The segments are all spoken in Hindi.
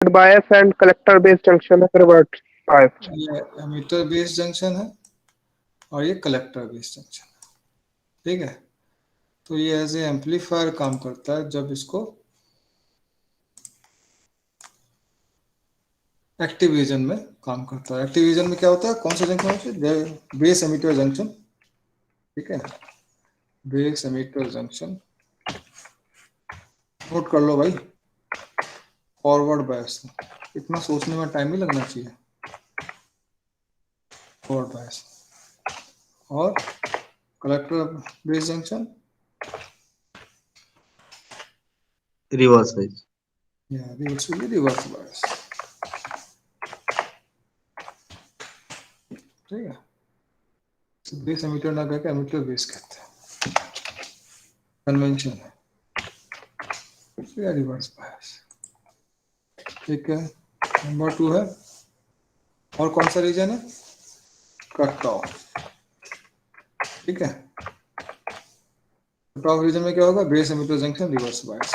bias and collector based junction है reverse bias। ये एमिटर बेस्ड जंक्शन है और ये कलेक्टर बेस्ड जंक्शन है, ठीक है। तो ये एज ए एम्पलीफायर काम करता है जब इसको एक्टिव रीजन में काम करता है। एक्टिव रीजन में क्या होता है, कौन सा जंक्शन होता है, बेस एमिटर जंक्शन, ठीक है, बेस एमिटर जंक्शन। नोट कर लो भाई, फॉरवर्ड बायस, इतना सोचने में टाइम नहीं लगना चाहिए। फॉरवर्ड बायस और collector base junction, reverse bias. yeah, it should be reverse bias, ठीक है। बेस एमिटर ना कहकर एमिटर बेस कहते हैं, कन्वेंशन है, रिवर्स बायस, ठीक है। नंबर 2 है, और कौन सा रीजन है, कट ऑफ, ठीक है। कट ऑफ रीजन में क्या होगा, base emitter junction reverse bias,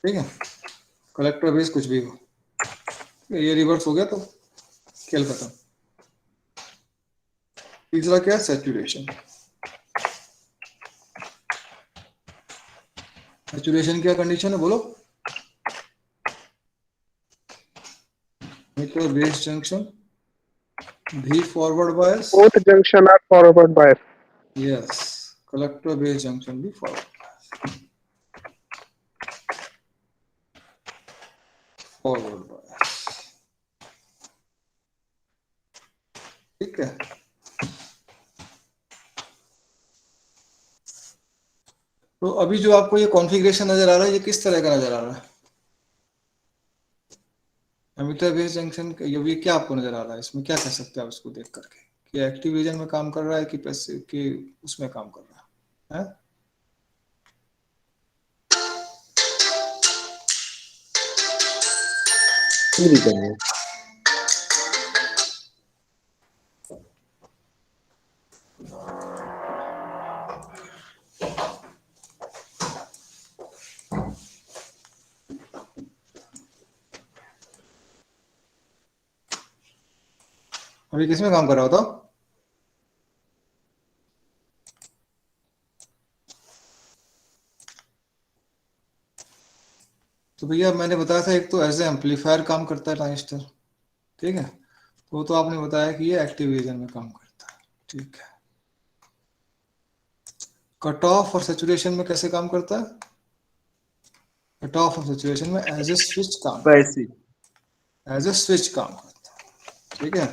ठीक है। कलेक्टर बेस कुछ भी हो, ये रिवर्स हो गया तो खेल खत्म। तीसरा क्या है, सैचुरेशन। सैचुरेशन क्या कंडीशन है बोलो, मीटर बेस जंक्शन भी forward bias, Both junction are forward bias. Yes, collector base junction भी फॉरवर्ड बायस, ठीक है। तो अभी जो आपको ये कॉन्फ़िगरेशन नजर आ रहा है, ये किस तरह का नजर आ रहा है, एमिटर बेस जंक्शन, ये क्या आपको नजर आ रहा है, इसमें क्या कह सकते हैं आप इसको देख करके, कि एक्टिव रीजन में काम कर रहा है कि पैसिव कि उसमें काम कर रहा है? रीजन है। अभी किसमें काम कर रहा होता, तो भैया मैंने बताया था, एक तो एज ए एम्पलीफायर काम करता है ट्रांजिस्टर, ठीक है। तो आपने बताया कि ये एक्टिव रीजन में काम करता है, ठीक है। कट ऑफ और सैचुरेशन में कैसे काम करता है, कट ऑफ और सैचुरेशन में एज ए स्विच काम करता पैसिव। है, एज ए स्विच काम करता है, ठीक है,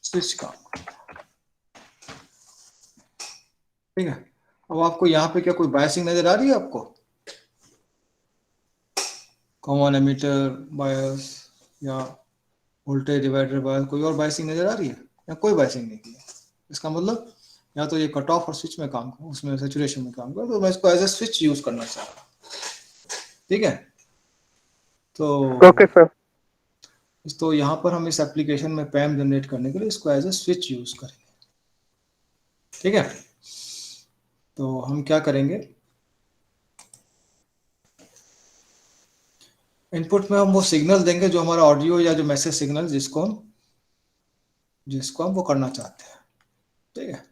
स्विच काम करता है, ठीक है। अब आपको यहाँ पे क्या कोई बायसिंग नजर आ रही है आपको, कॉमन एमीटर बायस या वोल्टेज डिवाइडर बायस, कोई और बायसिंग नजर आ रही है या कोई बायसिंग नहीं है? इसका मतलब या तो ये कट ऑफ और स्विच में काम कर, उसमें सैचुरेशन में काम कर, तो मैं इसको एज ए स्विच यूज करना चाह रहा हूँ, ठीक है। Okay, तो sir. यहाँ पर हम इस एप्लीकेशन में पैम जनरेट करने के लिए इसको एज ए स्विच यूज करेंगे, ठीक है। तो हम क्या करेंगे, इनपुट में हम वो सिग्नल देंगे जो हमारा ऑडियो या जो मैसेज सिग्नल जिसको हम वो करना चाहते हैं, ठीक है।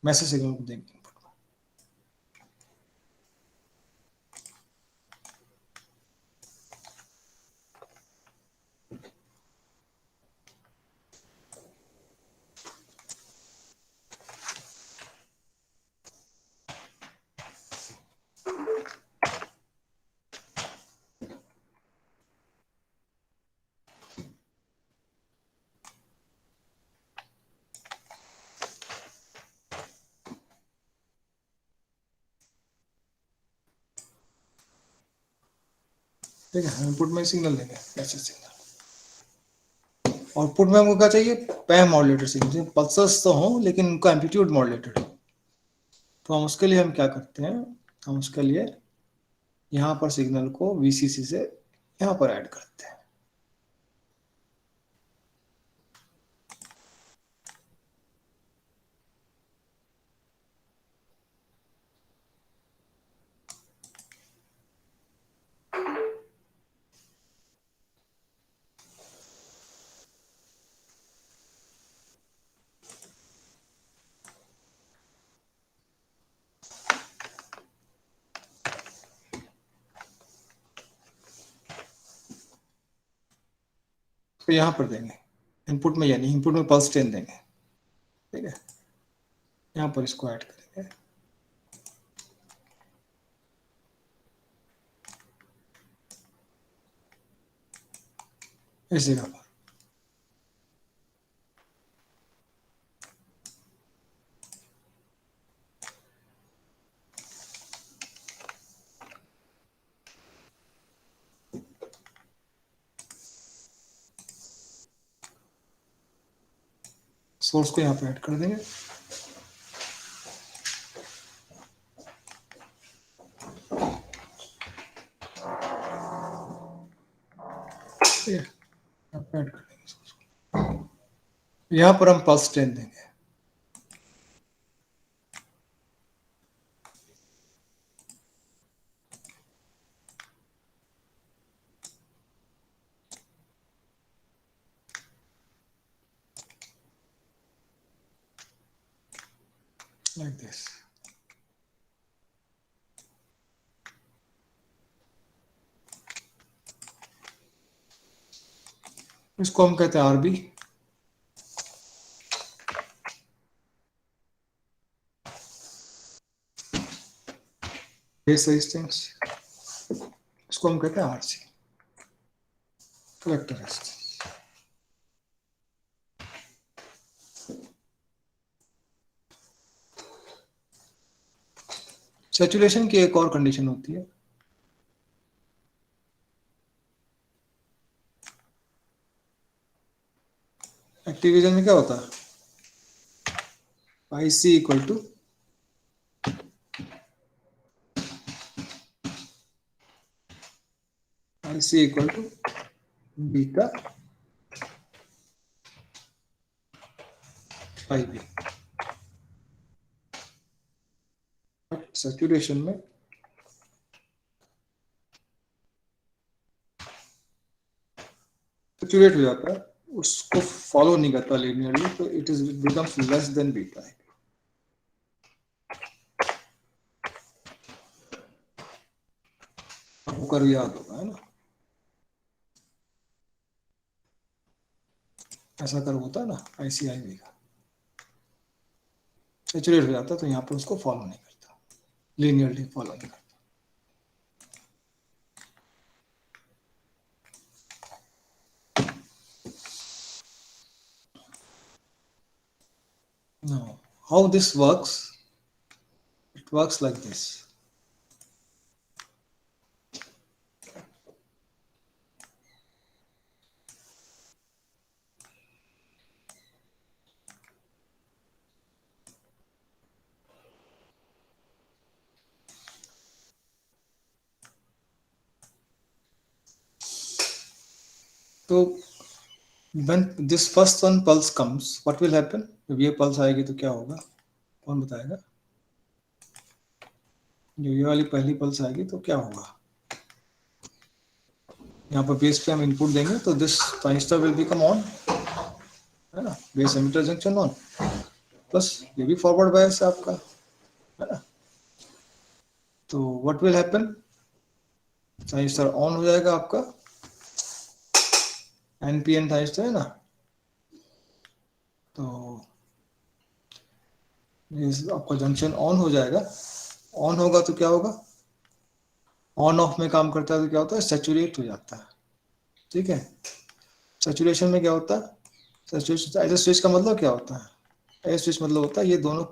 मैसेज सिग्नल को देंगे, ठीक है, इनपुट में सिग्नल देंगे ऐसे सिग्नल, आउटपुट में हमको क्या चाहिए, पैम मॉड्यूलेटेड सिग्नल, पल्सेस तो हों लेकिन उनका एम्पलीट्यूड मॉड्यूलेटेड हो। तो हम उसके लिए हम क्या करते हैं, हम उसके लिए यहाँ पर सिग्नल को VCC से यहाँ पर ऐड करते हैं। तो यहाँ पर देंगे इनपुट में, यानी इनपुट में पल्स ट्रेन देंगे। ठीक है, यहाँ पर इसको ऐड करेंगे। इस जगह पर सोर्स को यहाँ पे ऐड कर देंगे। ठीक है, यहाँ पे ऐड कर देंगे सोर्स को। यहाँ पर हम पल्स ट्रेन देंगे। Like this. इसको हम कहते हैं RB। बेस रेजिस्टेंस, इसको हम कहते हैं RC, कलेक्टर रेजिस्टेंस। सैचुरेशन की एक और कंडीशन होती है, एक्टिविजन में क्या होता है, IC equal to beta IB। Saturation में सैचुरेट हो जाता है, उसको फॉलो नहीं करता लीनियरली, तो it is becomes less than beta. आपको कर याद होगा, है ना, ऐसा कर होता है ना IC/IB का, सैचुरेट हो जाता है तो यहाँ पर उसको फॉलो नहीं करता, लीनियरली फॉलो नहीं करता। Now, how this works? It works like this. So, when this first one pulse comes, what will happen? जब ये पल्स आएगी तो क्या होगा, कौन बताएगा? जो ये वाली पहली पल्स आएगी तो क्या होगा, यहाँ पर बेस पे हम इनपुट देंगे तो this transistor will become on, है ना, base emitter junction on, plus ये भी फॉरवर्ड बायस है आपका, है ना। तो what will happen, transistor on हो जाएगा आपका, NPN ट्रांजिस्टर है ना, तो आपका जंक्शन ऑन हो जाएगा। ऑन होगा तो क्या होगा, ऑन ऑफ में काम करता है तो क्या होता है, सैचुरेट हो जाता है। ठीक है, सैचुरेशन में क्या होता है, सैचुरेशन एज ए स्विच का मतलब क्या होता है, एज ए स्विच मतलब होता है ये दोनों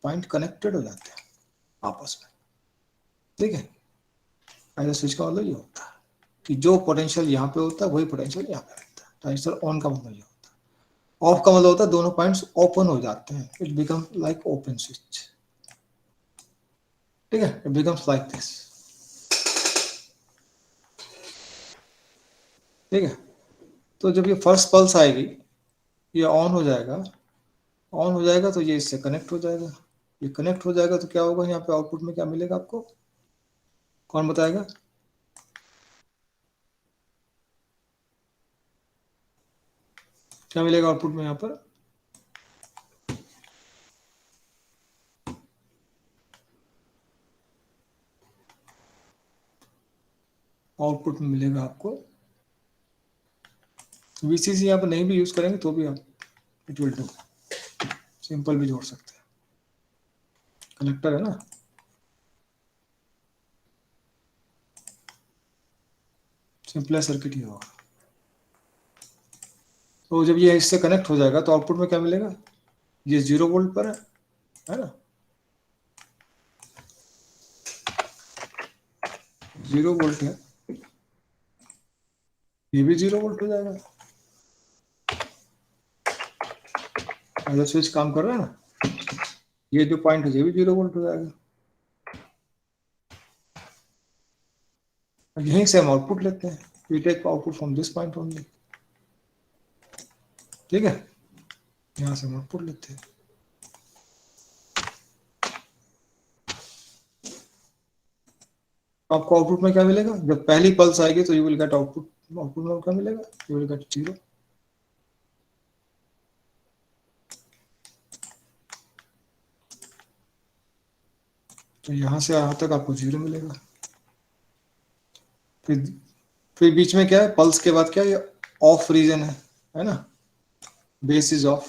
पॉइंट कनेक्टेड हो जाते हैं आपस में। ठीक है, एज ए स्विच का मतलब ये होता है कि जो पोटेंशियल यहाँ पे होता है वही पोटेंशियल यहाँ पे रहता है। ट्रांजिस्टर ऑन का मतलब ये होता है। ऑफ का मतलब होता है दोनों पॉइंट्स ओपन हो जाते हैं, it become like open switch. ठीक है, इट बिकम्स लाइक दिस। ठीक है, तो जब ये फर्स्ट पल्स आएगी, ये ऑन हो जाएगा, ऑन हो जाएगा तो ये इससे कनेक्ट हो जाएगा। ये कनेक्ट हो जाएगा तो क्या होगा, यहाँ पे आउटपुट में क्या मिलेगा आपको, कौन बताएगा? क्या मिलेगा आउटपुट में यहाँ पर? आउटपुट में मिलेगा आपको VCC। यहाँ पर नहीं भी यूज करेंगे तो भी आप इट विल डू, सिंपल भी जोड़ सकते हैं, कनेक्टर है ना। सिंपल सर्किट ही होगा। तो जब ये इससे कनेक्ट हो जाएगा तो आउटपुट में क्या मिलेगा, ये 0 वोल्ट पर है ना, 0 वोल्ट है, ये भी 0 वोल्ट हो जाएगा। अगर स्विच काम कर रहा है ना, ये जो पॉइंट है ये भी 0 वोल्ट हो जाएगा। यहीं से हम आउटपुट लेते हैं, we take output from this point only. ठीक है, यहाँ से हम आउटपुट लेते हैं। आपको आउटपुट में क्या मिलेगा, जब पहली पल्स आएगी तो you will get output, output में क्या मिलेगा, यू विल गेट 0। तो यहाँ से यहाँ तक आपको 0 मिलेगा। फिर बीच में क्या है, पल्स के बाद क्या है, ऑफ रीजन है ना, base is off.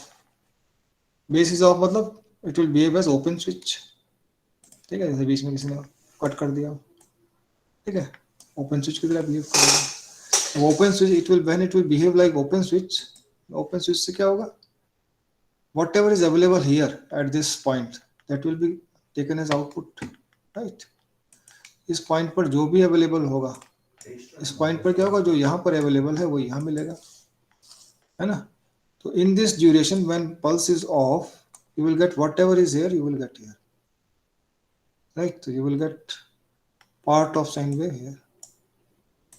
Base is off मतलब it will behave as open switch. ठीक है, जैसे बीच में किसी ने कट कर दिया, ठीक है, ओपन स्विच की तरह बिहेव करेगा। Open switch it will, when it will behave like open switch, open switch से क्या होगा, whatever is available here at this point that will be taken as output, right? इस पॉइंट पर जो भी अवेलेबल होगा, इस पॉइंट पर क्या होगा, जो यहाँ पर अवेलेबल है वो यहाँ मिलेगा, है ना। तो in this duration when pulse is of, you will get whatever is here, you will get here, right? So you will get part of sine wave here.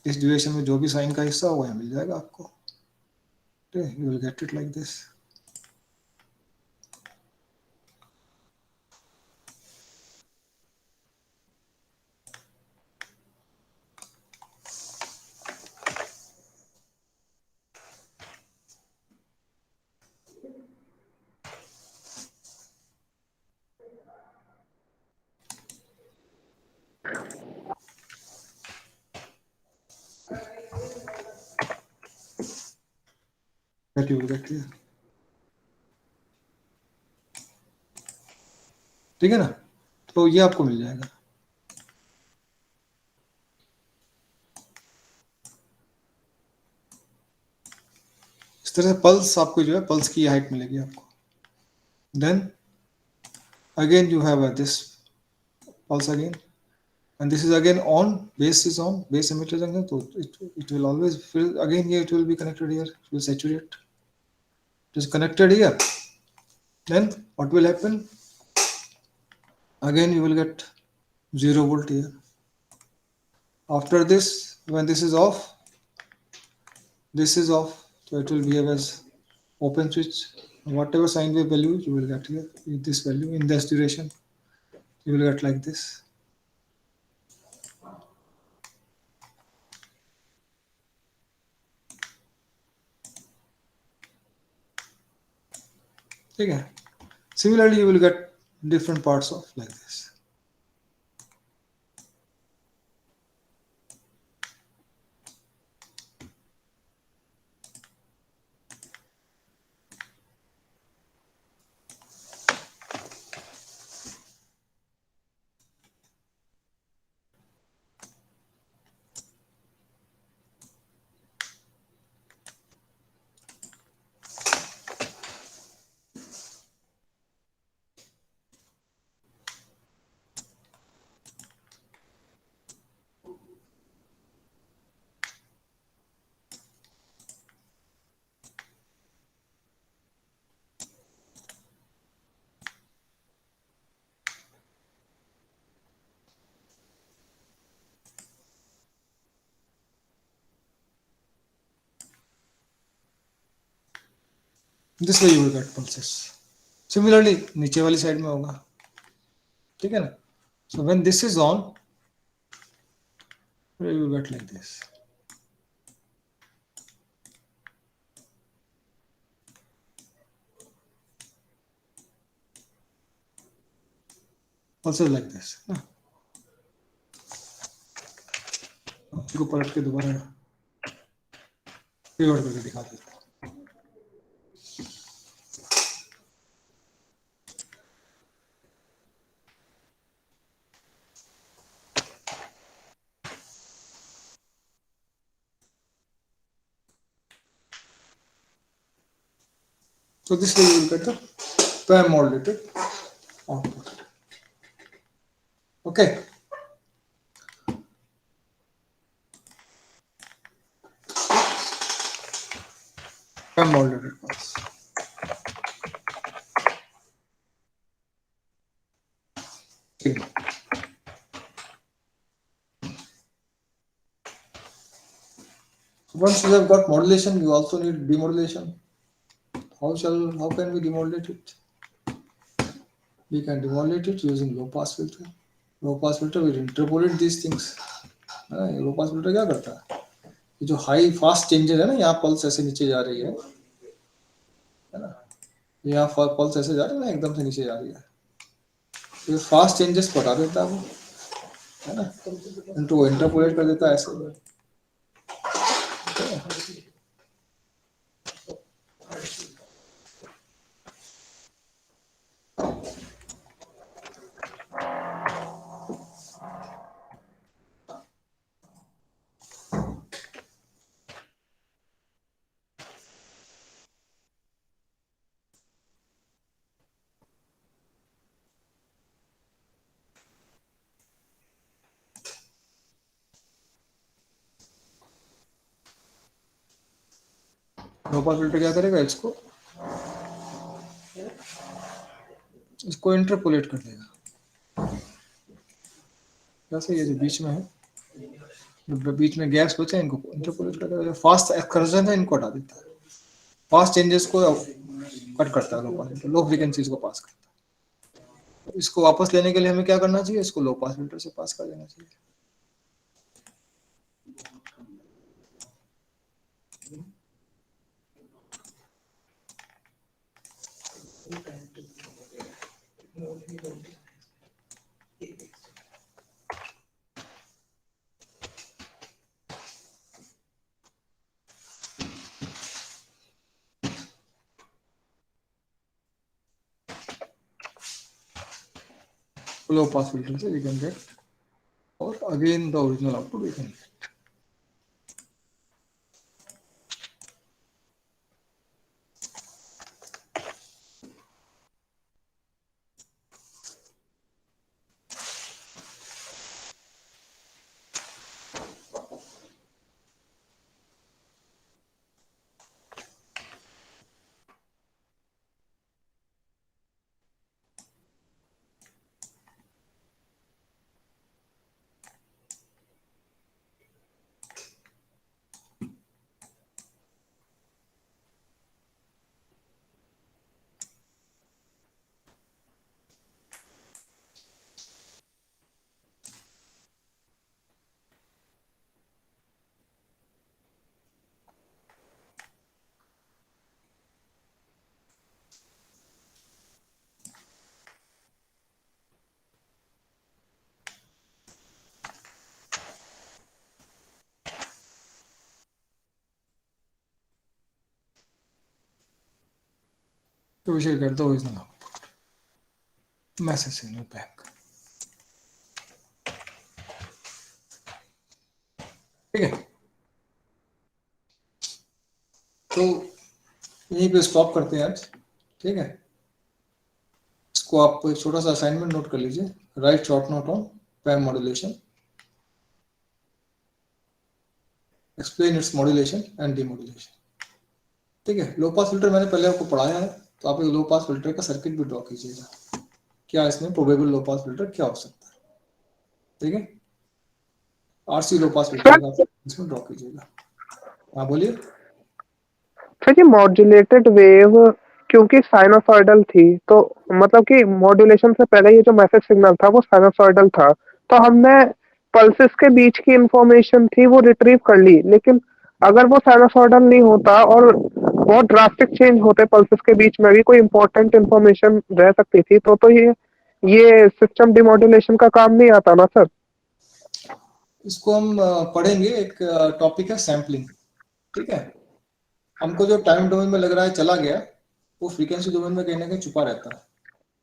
इस ड्यूरेशन में जो भी साइन का हिस्सा होगा यहाँ मिल जाएगा आपको। ठीक है, you will get it like this. That you will get here. ठीक है ना, तो ये आपको मिल जाएगा। इस तरह से पल्स आपको जो है, पल्स की हाइट मिलेगी आपको। Then again you have this pulse again, and this is again on, base is on, base emitter junction, so it will always fill again here, it will be connected here, it will saturate, it is connected here. Then what will happen, again you will get 0 volt here. After this, when this is off, so it will behave as open switch. Whatever sine wave value you will get here, with this value in this duration, you will get like this. ठीक है, similarly you will get different parts of like this. This way you will get pulses. Similarly नीचे वाली साइड में होगा, ठीक है ना। So when this is on you will get like this. Also like this. इसको पलट के दोबारा रिवर्ट करके दिखा देता हूँ। So this way you will get the PAM modulated output. Okay. PAM modulated pulse. Okay. Once you have got modulation, you also need demodulation. How can we demodulate it? We can demodulate it using low pass filter. Low pass filter will interpolate these things. Low pass filter क्या करता है, ये जो हाई फास्ट चेंजेस है ना, यहाँ पल्स ऐसे नीचे जा रही है ना, यहाँ पल्स ऐसे जा रही है ना, एकदम से नीचे जा रही है, ये फास्ट चेंजेस बता देता है वो, है ना, इनको इंटरपोलेट कर देता है ऐसे। लो पास फिल्टर क्या करेगा, इसको इंटरपोलेट कर देगा, जैसे ये जो बीच में है, जो बीच में गैप्स बचे हैं, इनको इंटरपोलेट कर देगा। फास्ट एक्सकर्जन है इनको हटा देता है, फास्ट चेंजेस को कट करता है लो पास फिल्टर, लो फ्रीक्वेंसीज को पास करता है। इसको वापस लेने के लिए हमें क्या करना चाहिए, इसको लो पास फिल्टर से पास कर देना चाहिए। Low pass filter से we can get, or again the original output we can get. So we should get the original output. Message signal back. ठीक है, तो यहीं पे स्टॉप करते हैं आज, ठीक है। इसको आप एक छोटा सा असाइनमेंट नोट कर लीजिए, right short note on PAM modulation, explain it's modulation and demodulation, ठीक है। लो पास फिल्टर मैंने पहले आपको पढ़ाया है, तो आप एक लो पास फिल्टर का सर्किट भी ड्रॉ कीजिएगा, क्या इसमें प्रोबेबल लो पास फिल्टर क्या हो सकता है, ठीक है। RC लो पास फिल्टर का इसमें ड्रॉ कीजिएगा। हाँ बोलिए सर, ये मॉड्यूलेटेड वेव क्योंकि साइनोसॉइडल थी, तो मतलब कि मॉड्यूलेशन से पहले ये जो मैसेज सिग्नल था वो साइनोसॉइडल था, तो हमने पल्सेस के बीच की इंफॉर्मेशन थी वो रिट्रीव कर ली। लेकिन अगर वो साइनोसॉइडल नहीं होता और बहुत ड्रास्टिक चेंज होते पल्सेस के बीच में भी कोई इंपॉर्टेंट इंफॉर्मेशन रह सकती थी, तो ये सिस्टम डिमॉड्यूलेशन का काम नहीं आता ना सर। इसको हम पढ़ेंगे, एक टॉपिक है सैम्पलिंग, ठीक है। हमको जो टाइम डोमेन में लग रहा है चला गया, वो फ्रीक्वेंसी डोमेन में कहीं ना कहीं छुपा रहता है,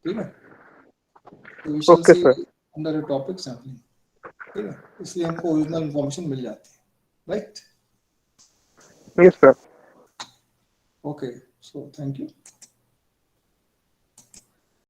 ठीक है। तो we shall okay see sir. Under a topic sampling, ठीक है। इसलिए हमको ओरिजिनल इंफॉर्मेशन मिल जाती है, right. Yes sir. Okay, so thank you.